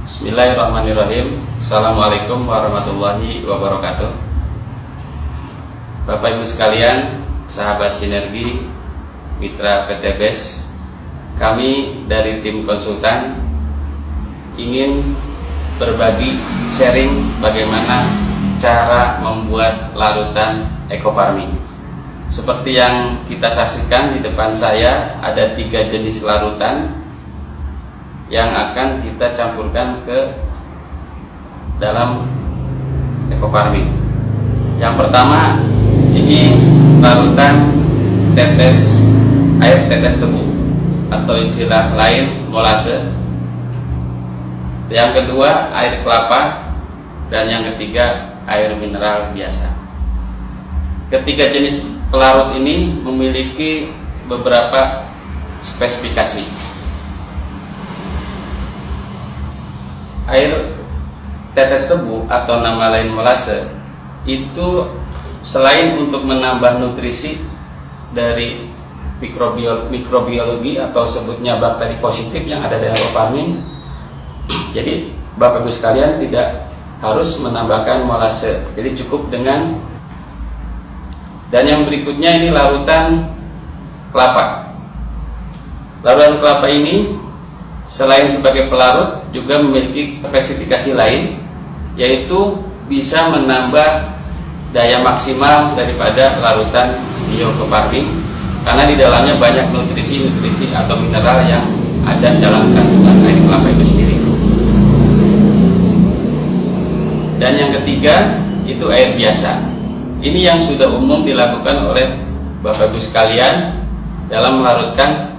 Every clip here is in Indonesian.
Bismillahirrahmanirrahim. Assalamualaikum warahmatullahi wabarakatuh. Bapak Ibu sekalian, sahabat Sinergi, mitra PT BES, kami dari tim konsultan ingin berbagi sharing bagaimana cara membuat larutan ekofarming. Seperti yang kita saksikan di depan saya, ada 3 jenis larutan yang akan kita campurkan ke dalam ekofarming. Yang pertama, ini larutan air tetes tebu atau istilah lain molase. Yang kedua, air kelapa, dan yang ketiga, air mineral biasa. Ketiga jenis pelarut ini memiliki beberapa spesifikasi. Air tetes tebu atau nama lain molase itu selain untuk menambah nutrisi dari mikrobiologi atau sebutnya bakteri positif yang ada dalam ekofarming, jadi Bapak Ibu sekalian tidak harus menambahkan molase, jadi cukup dengan. Dan yang berikutnya ini larutan kelapa. Larutan kelapa ini selain sebagai pelarut juga memiliki spesifikasi lain, yaitu bisa menambah daya maksimal daripada larutan biofarming karena di dalamnya banyak nutrisi atau mineral yang ada dalam kandungan air kelapa itu sendiri. Dan yang ketiga itu air biasa. Ini yang sudah umum dilakukan oleh Bapak Ibu sekalian dalam melarutkan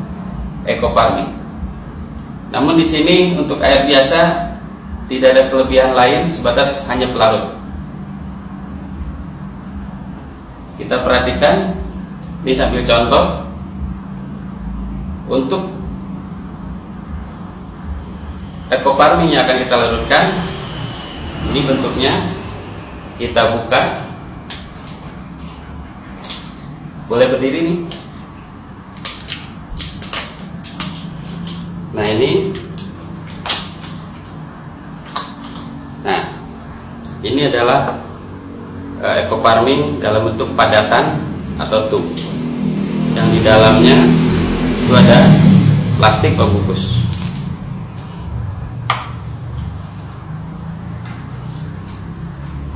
ekofarming. Namun di sini untuk air biasa tidak ada kelebihan lain sebatas hanya pelarut. Kita perhatikan, ini sambil contoh. Untuk ekofarming yang akan kita larutkan, ini bentuknya, kita buka. Boleh berdiri nih. Nah ini adalah ekofarming dalam bentuk padatan atau tub yang di dalamnya itu ada plastik pembungkus.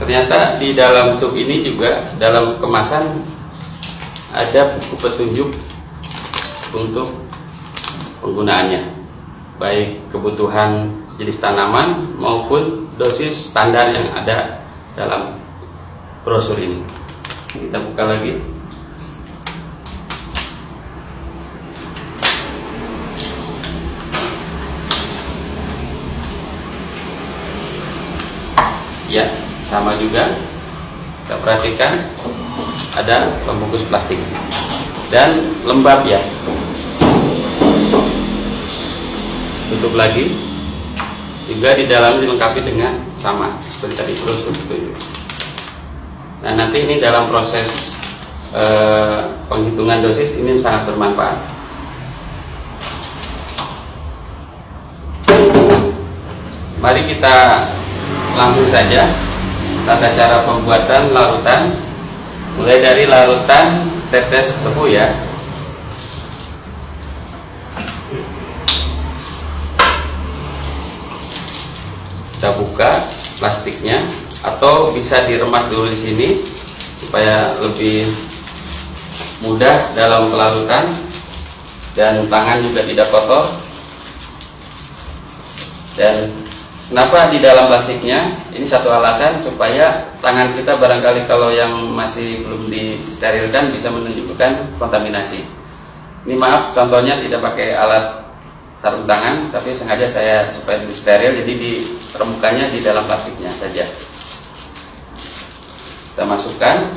Ternyata di dalam tub ini juga dalam kemasan ada buku petunjuk untuk penggunaannya, baik kebutuhan jenis tanaman maupun dosis standar yang ada dalam brosur ini. Kita buka lagi. Ya, sama juga. Kita perhatikan ada pembungkus plastik dan lembab ya. Tutup lagi. Juga di dalamnya dilengkapi dengan sama seperti tadi brosur itu. Nah, nanti ini dalam proses penghitungan dosis ini sangat bermanfaat. Mari kita langsung saja tata cara pembuatan larutan, mulai dari larutan tetes tebu ya. Kita buka plastiknya atau bisa diremas dulu di sini supaya lebih mudah dalam pelarutan dan tangan juga tidak kotor. Dan kenapa di dalam plastiknya? Ini satu alasan supaya tangan kita barangkali kalau yang masih belum disterilkan bisa menunjukkan kontaminasi. Ini maaf contohnya tidak pakai alat sarung tangan, tapi sengaja saya supaya lebih steril, jadi remukannya di dalam plastiknya saja. Kita masukkan.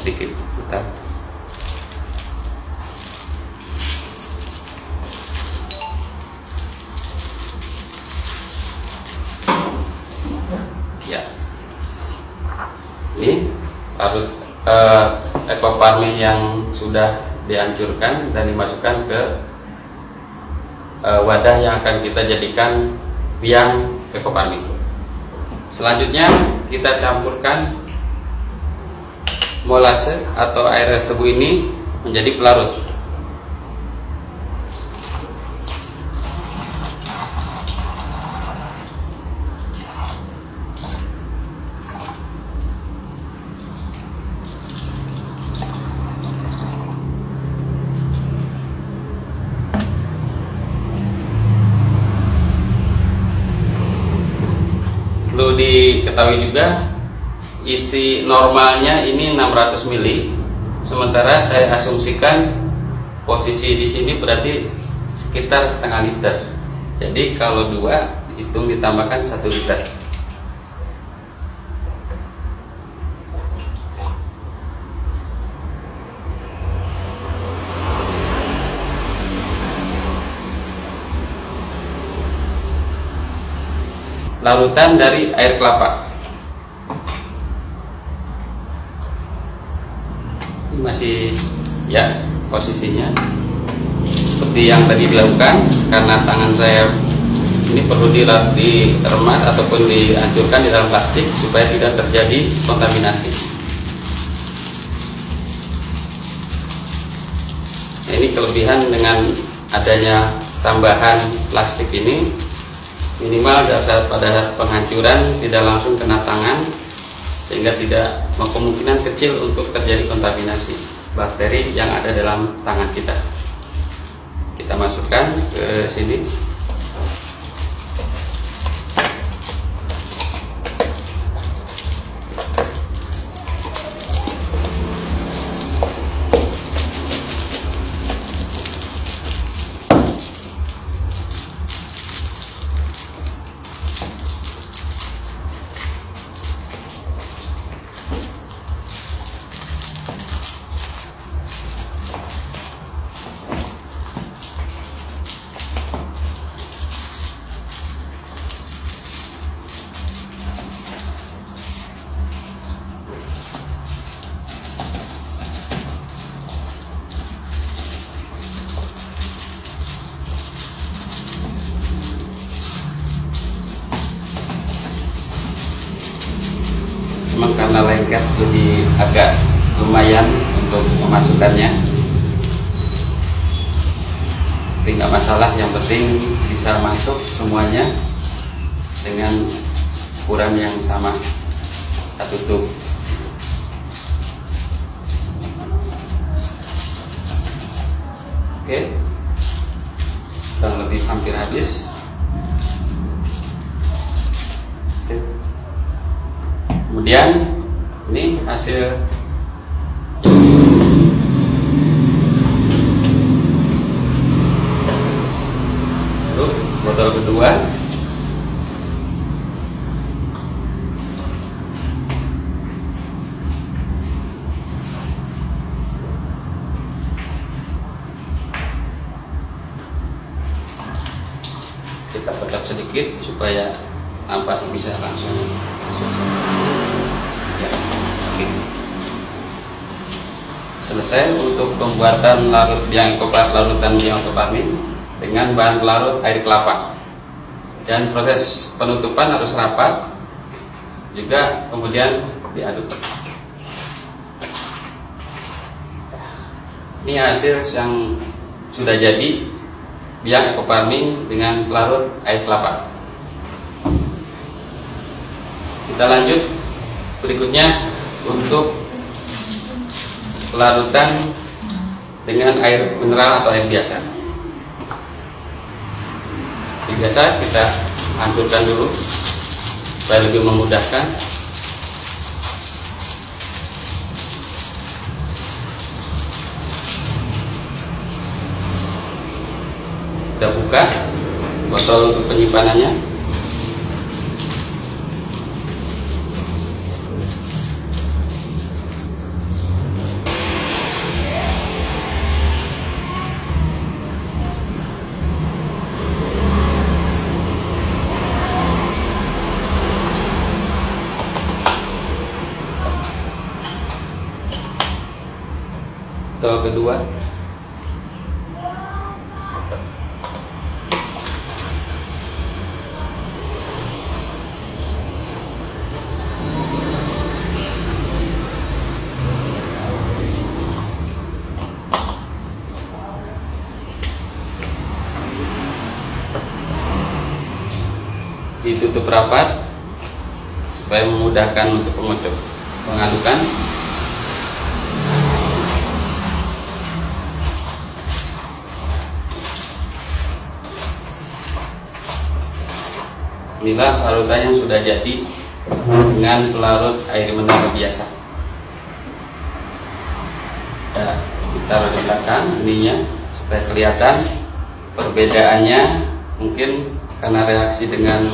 sedikit putar. Ya, ini larut ekoparmin yang sudah dihancurkan dan dimasukkan ke wadah yang akan kita jadikan biang ekoparmin. Selanjutnya kita campurkan molase atau air es tebu ini menjadi pelarut. Perlu diketahui juga isi normalnya ini 600 ml, sementara saya asumsikan posisi di sini berarti sekitar setengah liter. Jadi kalau 2 hitung ditambahkan 1 liter. Larutan dari air kelapa. Ini masih ya posisinya seperti yang tadi dilakukan, karena tangan saya ini perlu diremas ataupun dihancurkan di dalam plastik supaya tidak terjadi kontaminasi. Nah, ini kelebihan dengan adanya tambahan plastik ini, minimal pada penghancuran tidak langsung kena tangan, sehingga tidak kemungkinan kecil untuk terjadi kontaminasi bakteri yang ada dalam tangan kita. Kita masukkan ke sini. Memang karena lengket jadi agak lumayan untuk memasukkannya, tapi nggak masalah, yang penting bisa masuk semuanya dengan ukuran yang sama. Kita tutup. Oke, kurang lebih hampir habis. Kemudian ini hasil botol kedua. Kita pecat sedikit supaya ampas bisa langsung masuk. Selesai untuk pembuatan larutan biang ekoparmin dengan bahan pelarut air kelapa, dan proses penutupan harus rapat juga, kemudian diaduk. Ini hasil yang sudah jadi biang ekoparmin dengan pelarut air kelapa. Kita lanjut berikutnya untuk pelarutan dengan air mineral atau air biasa. Air biasa kita hancurkan dulu supaya lebih memudahkan. Kita buka botol untuk penyimpanannya. kedua. Ditutup rapat supaya memudahkan untuk pengadukan. Inilah larutan yang sudah jadi dengan pelarut air mineral biasa. Nah, kita taruh di belakang ininya supaya kelihatan perbedaannya, mungkin karena reaksi dengan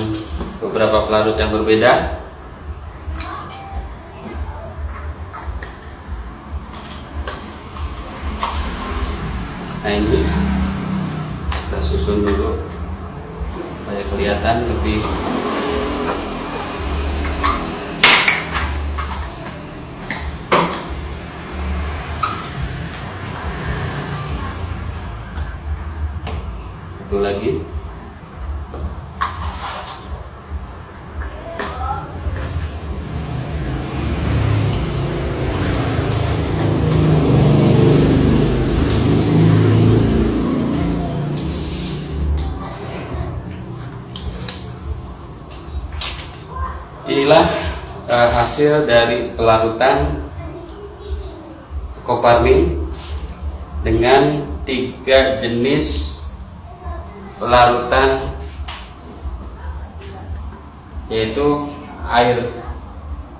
beberapa pelarut yang berbeda. Nah, ini kita susun dulu supaya kelihatan lebih satu lagi. Inilah hasil dari pelarutan Coparmin dengan 3 jenis pelarutan, yaitu air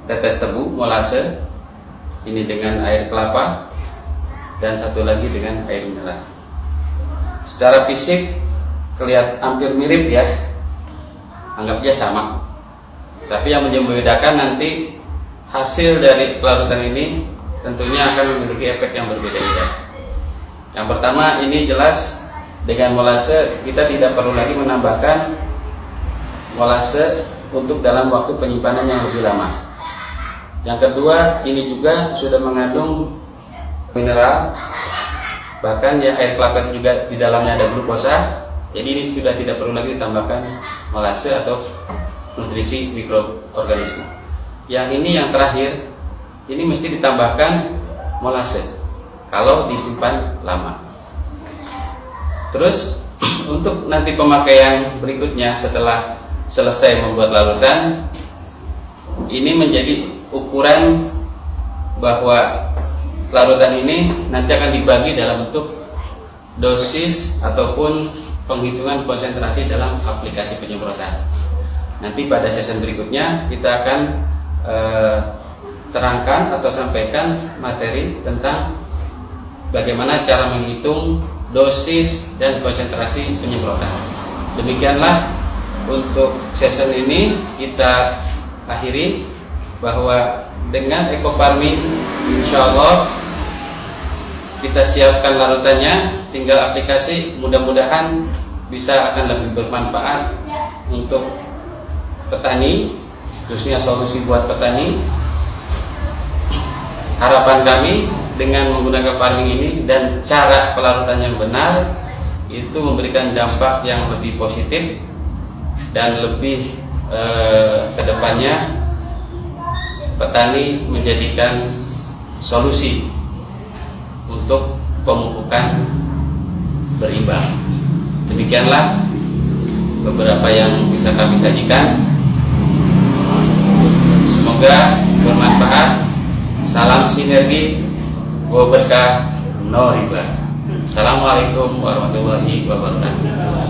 tetes tebu molase, ini dengan air kelapa, dan satu lagi dengan air mineral. Secara fisik kelihatan hampir mirip ya, anggapnya sama. Tapi yang membedakan nanti hasil dari pelarutan ini tentunya akan memiliki efek yang berbeda-beda. Yang pertama, ini jelas dengan molase kita tidak perlu lagi menambahkan molase untuk dalam waktu penyimpanan yang lebih lama. Yang kedua, ini juga sudah mengandung mineral, bahkan ya air kelapa juga di dalamnya ada glukosa. Jadi ini sudah tidak perlu lagi ditambahkan molase atau nutrisi mikroorganisme. Yang ini yang terakhir, ini mesti ditambahkan molase kalau disimpan lama. Terus untuk nanti pemakaian berikutnya setelah selesai membuat larutan, ini menjadi ukuran bahwa larutan ini nanti akan dibagi dalam bentuk dosis ataupun penghitungan konsentrasi dalam aplikasi penyemprotan. Nanti pada sesi berikutnya kita akan terangkan atau sampaikan materi tentang bagaimana cara menghitung dosis dan konsentrasi penyemprotan. Demikianlah untuk sesi ini kita akhiri, bahwa dengan Ecoparmin insya Allah kita siapkan larutannya, tinggal aplikasi, mudah-mudahan bisa akan lebih bermanfaat untuk petani, khususnya solusi buat petani. Harapan kami dengan menggunakan farming ini dan cara pelarutan yang benar itu memberikan dampak yang lebih positif dan lebih kedepannya petani menjadikan solusi untuk pemupukan berimbang. Demikianlah beberapa yang bisa kami sajikan. Semoga bermanfaat. Salam sinergi, go berkah, no riba. Assalamualaikum warahmatullahi wabarakatuh.